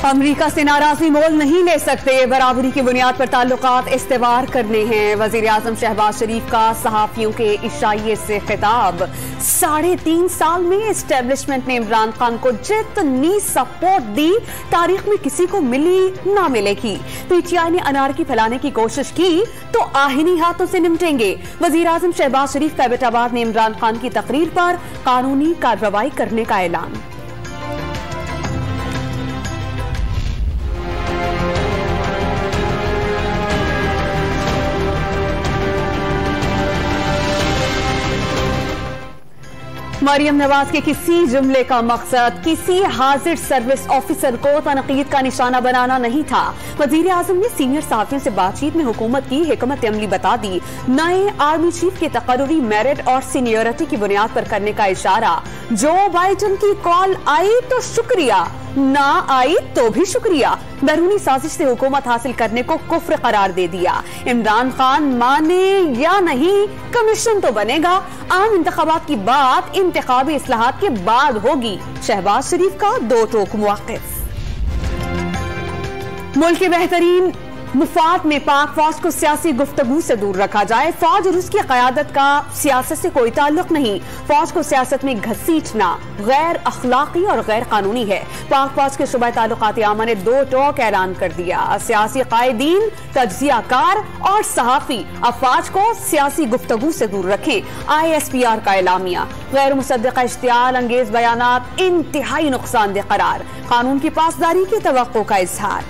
अमरीका से नाराजगी मोल नहीं ले सकते, बराबरी की बुनियाद पर ताल्लुकात इस्तेवार करने हैं। वजीर आजम शहबाज शरीफ का सहाफियों के इशारे से खिताब। 3.5 साल में एस्टेब्लिशमेंट ने इमरान खान को जितनी सपोर्ट दी तारीख में किसी को मिली ना मिलेगी। पीटीआई ने अनारकी फैलाने की कोशिश की तो आहिनी हाथों से निपटेंगे। वजीर आजम शहबाज शरीफ का एबटाबाद में इमरान खान की तकरीर पर कानूनी कार्रवाई करने का ऐलान। मरियम नवाज के किसी जुमले का मकसद किसी हाजिर सर्विस ऑफिसर को तनकीद का निशाना बनाना नहीं था। वजीर आजम ने सीनियर सहाफियों से बातचीत में हुकूमत की हिकमत अमली बता दी। नए आर्मी चीफ की तकर्रुरी मेरिट और सीनियरिटी की बुनियाद पर करने का इशारा। जो बाइडेन की कॉल आई तो शुक्रिया, ना आई तो भी शुक्रिया। बैरूनी साजिश से हुकूमत हासिल करने को कुफ्र करार दे दिया। इमरान खान माने या नहीं, कमीशन तो बनेगा। आम इंतखाबात की बात इंतखाबी इस्लाहात के बाद होगी। शहबाज शरीफ का दो टोक मौक़िफ़। मुल्क के बेहतरीन मुफाद में पाक फौज को सियासी गुफ्तगू से दूर रखा जाए। फौज और उसकी क़यादत का सियासत से कोई ताल्लुक नहीं। फौज को सियासत में घसीटना गैर अखलाकी और गैर कानूनी है। पाक फौज के शुबा ताल्लुकात आमा ने दो टोक ऐलान कर दिया। सियासी कायदीन, तज्जियाकार और सहाफी अफवाज को सियासी गुफ्तगू से दूर रखें। ISPR का एलामिया। गैर मुसद्दिक़ा इश्तियाल अंगेज बयानात इंतहाई नुकसानदेह करार। कानून की पासदारी की तवक्को का इजहार।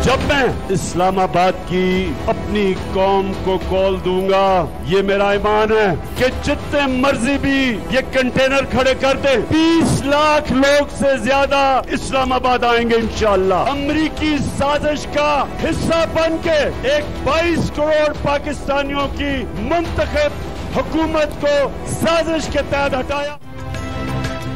जब मैं इस्लामाबाद की अपनी कौम को कॉल दूंगा, ये मेरा ईमान है कि जितने मर्जी भी ये कंटेनर खड़े कर दे, 20 लाख लोग से ज्यादा इस्लामाबाद आएंगे इंशाअल्लाह। अमरीकी साजिश का हिस्सा बन के एक 22 करोड़ पाकिस्तानियों की मुंतखब हुकूमत को साजिश के तहत हटाया।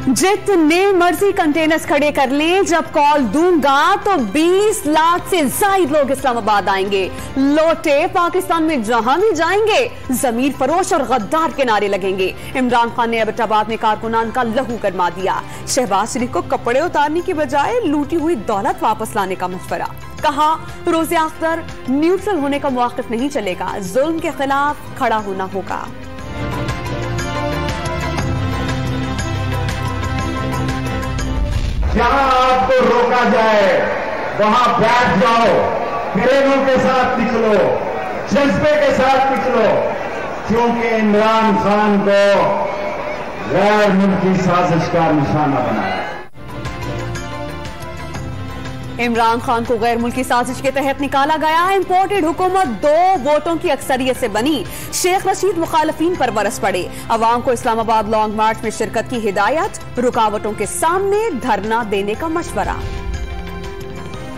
जितने मर्जी कंटेनर्स खड़े कर लें, जब कॉल दूंगा तो 20 लाख से ज्यादा लोग इस्लामाबाद आएंगे। लौटे पाकिस्तान में जहां भी जाएंगे जमीर फरोश और गद्दार के नारे लगेंगे। इमरान खान ने एबटाबाद में कारकुनान का लहू गरमा दिया। शहबाज शरीफ को कपड़े उतारने की बजाय लूटी हुई दौलत वापस लाने का मशवरा। कहा रोज़े अख्तर न्यूट्रल होने का मौक़िफ़ नहीं चलेगा, जुल्म के खिलाफ खड़ा होना होगा। जहां आपको रोका जाए वहां बैठ जाओ, ट्रेनों के साथ निकलो, जज्बे के साथ निकलो, क्योंकि इमरान खान को गैर मुल्की साजिश का निशाना बनाया। इमरान खान को गैर मुल्की साजिश के तहत निकाला गया। इंपोर्टेड हुकूमत 2 वोटों की अक्सरियत से बनी। शेख रशीद मुखालफीन पर बरस पड़े। अवाम को इस्लामाबाद लॉन्ग मार्च में शिरकत की हिदायत। रुकावटों के सामने धरना देने का मशवरा।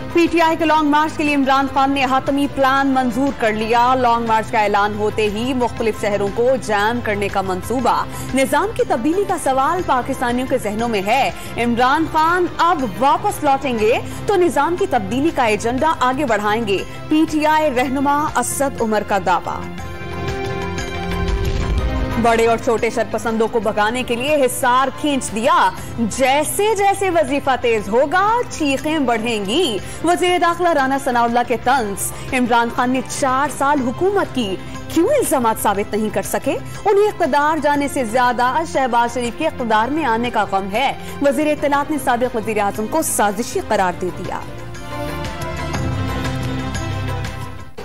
पीटीआई के लॉन्ग मार्च के लिए इमरान खान ने हातमी प्लान मंजूर कर लिया। लॉन्ग मार्च का ऐलान होते ही मुख्तलिफ शहरों को जैम करने का मंसूबा। निजाम की तब्दीली का सवाल पाकिस्तानियों के जहनों में है। इमरान खान अब वापस लौटेंगे तो निजाम की तब्दीली का एजेंडा आगे बढ़ाएंगे। पीटीआई रहनुमा असद उमर का दावा। बड़े और छोटे शरपसंदों को भगाने के लिए हिसार खींच दिया। जैसे जैसे वजीफा तेज होगा चीखें बढ़ेंगी। वजीर दाखिला राना सनाउल्लाह के तंज। इमरान खान ने 4 साल हुकूमत की, क्यों इल्जामात साबित नहीं कर सके? उन्हें इख्तिदार जाने से ज्यादा शहबाज शरीफ के इख्तिदार में आने का गम है। वजीर इत्तलात ने साबिक वजीर आजम को साजिशी करार दे दिया।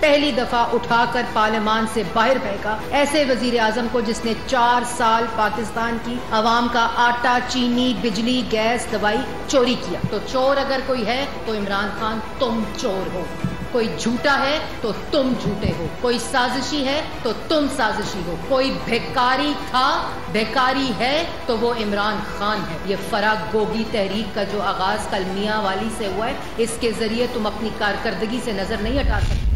पहली दफा उठाकर पार्लियामान से बाहर फेंका ऐसे वजीर आजम को जिसने 4 साल पाकिस्तान की आवाम का आटा, चीनी, बिजली, गैस, दवाई चोरी किया। तो चोर अगर कोई है तो इमरान खान तुम चोर हो। कोई झूठा है तो तुम झूठे हो। कोई साजिशी है तो तुम साजिशी हो। कोई भिखारी है तो वो इमरान खान है। ये फराग गोगी तहरीक का जो आगाज कल मियां वाली से हुआ है, इसके जरिए तुम अपनी कारकर्दगी से नजर नहीं हटा सकते।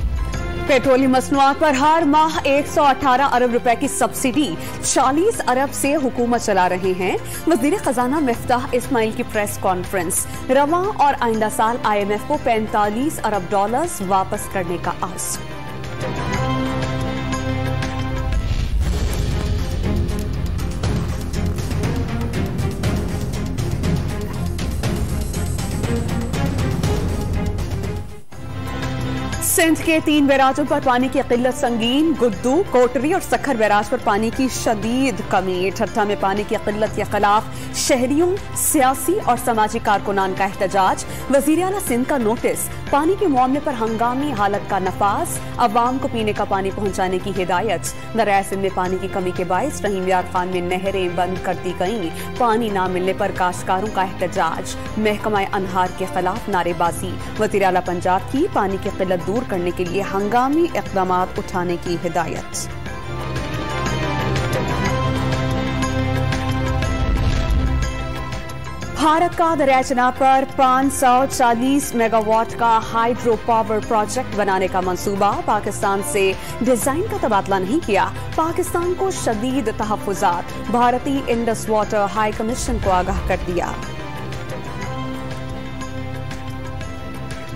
पेट्रोलियम मसनूआत पर हर माह 118 अरब रुपए की सब्सिडी 40 अरब से हुकूमत चला रहे हैं। वजीर खजाना मिफ्ताह इस्माइल की प्रेस कॉन्फ्रेंस। रवा और आइंदा साल IMF को $45 अरब वापस करने का आस। सिंध के 3 बैराजों पर पानी की किल्लत संगीन। गुद्दू, कोटरी और सखर बैराज पर पानी की शदीद कमी। ठट्ठा में पानी की किल्लत के खिलाफ शहरियों, सियासी और समाजी कारकुनान का एहतजाज। वजीर आला सिंध का नोटिस। पानी के मामले पर हंगामी हालत का नफाज। अवाम को पीने का पानी पहुंचाने की हिदायत। दरिया सिंध में पानी की कमी के बायस रहीम यार खान में नहरें बंद कर दी गईं। पानी न मिलने पर काश्तकारों का एहतजाज। महकमा अनहार के खिलाफ नारेबाजी। वजीर आला पंजाब की पानी की किल्लत दूर करने के लिए हंगामी इक़दाम उठाने की हिदायत। भारत का दरिया चिनाब पर 540 मेगावाट का हाइड्रो पावर प्रोजेक्ट बनाने का मंसूबा। पाकिस्तान से डिजाइन का तबादला नहीं किया। पाकिस्तान को शदीद तहफ़्फ़ुज़ात। भारतीय इंडस वाटर हाई कमीशन को आगाह कर दिया।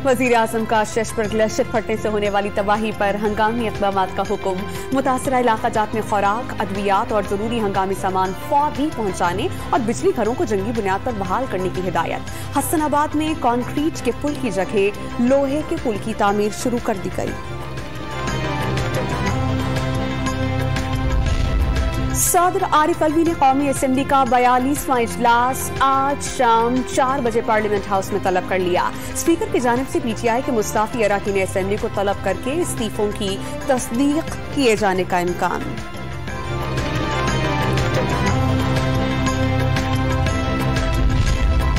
वजीर आजम का शश पर ग्लेशियर फटने से होने वाली तबाही पर हंगामी इक़दाम का हुक्म। मुतासरा इलाका जात में खुराक, अद्वियात और जरूरी हंगामी सामान फौरी पहुंचाने और बिजली घरों को जंगी बुनियाद पर बहाल करने की हिदायत। हसनाबाद में कंक्रीट के पुल की जगह लोहे के पुल की तामीर शुरू कर दी गई। सदर आरिफ अलवी ने कौमी असेंबली का 42वां इजलास आज शाम 4 बजे पार्लियामेंट हाउस में तलब कर लिया। स्पीकर की जानिब से पीटीआई के मुस्ताफी अरकान असेंबली को तलब करके इस्तीफों की तस्दीक किए जाने का इम्कान।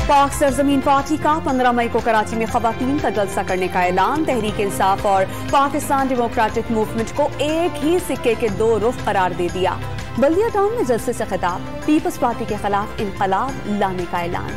पाक सरजमीन पार्टी का 15 मई को कराची में खवातीन का जलसा करने का ऐलान। तहरीक इंसाफ और पाकिस्तान डेमोक्रेटिक मूवमेंट को एक ही सिक्के के 2 रुख करार दे दिया। बल्दिया टाउन में जलसे से खिताब। पीपल्स पार्टी के खिलाफ इनकलाब लाने का ऐलान।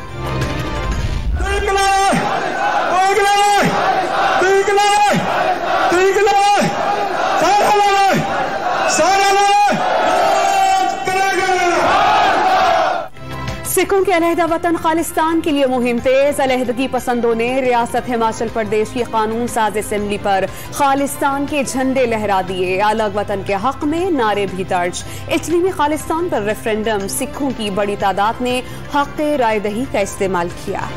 सिखों के अलहदा वतन खालिस्तान के लिए मुहिम तेज। अलहदगी पसंदों ने रियासत हिमाचल प्रदेश की कानून साज असेंबली पर खालिस्तान के झंडे लहरा दिए। अलग वतन के हक में नारे भी दर्ज। इटली में खालिस्तान पर रेफरेंडम। सिखों की बड़ी तादाद ने हक राय दही का इस्तेमाल किया।